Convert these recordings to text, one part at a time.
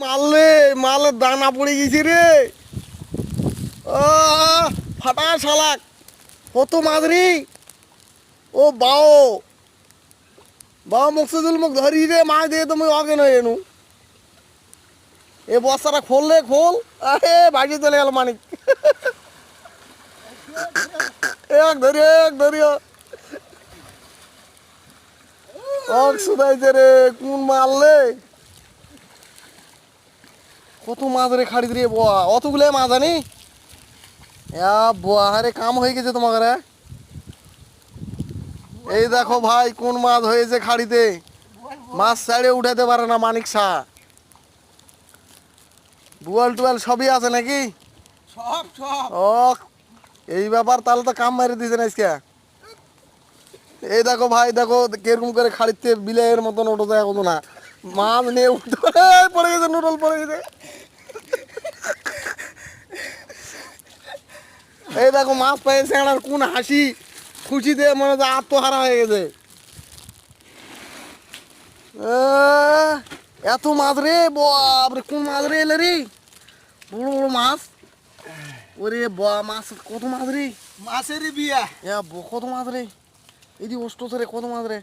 পারলে মালের দানা পড়ে গেছে রে। ও ফাটা শালাক, কত মাছ রে। ও বাও বাও মুকসুদুল মুখ ধরি রে, মাছ দিয়ে তুমি অগেন হয়ে এনু। এ বস্তাটা খোললে খোল। আরে বাড়ি চলে গেল মানিক। এক ধরিও এক ধরিও। শুধাইছে রে, কোন মারলে। কত মাছ রে খাড়ি রে বোয়া, অতগুলো মাছ আনি। বোয়া আরে কাম হয়ে গেছে তোমার। এই দেখো ভাই কোন মাছ হয়েছে খাড়িতে। মাছ ছাড়ে উঠাতে পারে না মানিক শাহ। বুয়াল টুয়াল সবই আছে নাকি? সব সব। ও এই ব্যাপার, তাহলে তো কাম মারি দিয়েছে না আজকে। এই দেখো ভাই, দেখো কিরকম করে খাড়িতে বিলের মতন ওঠো যায় কত না মাছ নিয়ে উঠতে পড়ে গেছে, নুডল পড়ে গেছে। এই দেখো মাছ পেয়েছে, আর কোন হাসি খুশিতে মনে হচ্ছে আত্মহারা হয়ে গেছে। এত মাছ রে বাপরে, কোন মাছ রে এলে রে, বড় বড় মাছ। ওরে মাছ, কত মাছ রে। মাছেরই বিয়া। কত মাছ রে, এদি অষ্ট রে, কত মাছ রে।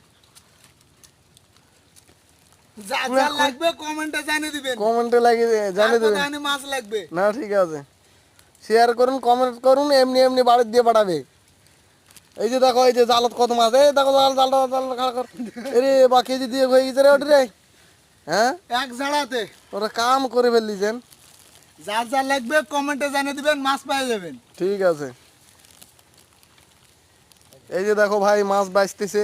যা যা লাগবে কমেন্টে জানিয়ে দিবেন। কমেন্টে লাগিয়ে জানিয়ে দেবেন। কতখানি মাছ লাগবে। না ঠিক আছে, শেয়ার করুন, কমেন্ট করুন, এমনি এমনি বাড়ির দিয়ে পাঠাবে। এই যে দেখো, এই যে জালত কত মাছ, এই দেখো জাল জালটা জাল খাড়া কর। এরে বা কেজি দিয়ে হয়ে গেছে রে ওটি রে। হ্যাঁ এক ঝাড়াতে ওরা কাম করে ফেললিছেন। যা যা লাগবে কমেন্টে জানিয়ে দিবেন, মাছ পেয়ে যাবেন। ঠিক আছে। এই যে দেখো ভাই মাছ বাইসতেছে,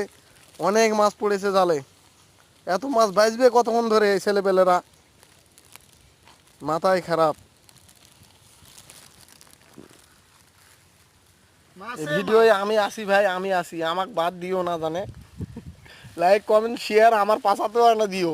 অনেক মাছ পড়েছে জালে। এত মাছ বাইসবে কতক্ষণ ধরে এই ছেলেপেলেরা, মাথায় খারাপ। এই ভিডিওয় আমি আসি ভাই, আমি আসি, আমাকে বাদ দিও না জানে। লাইক কমেন্ট শেয়ার আমার পাশাতেও না দিও।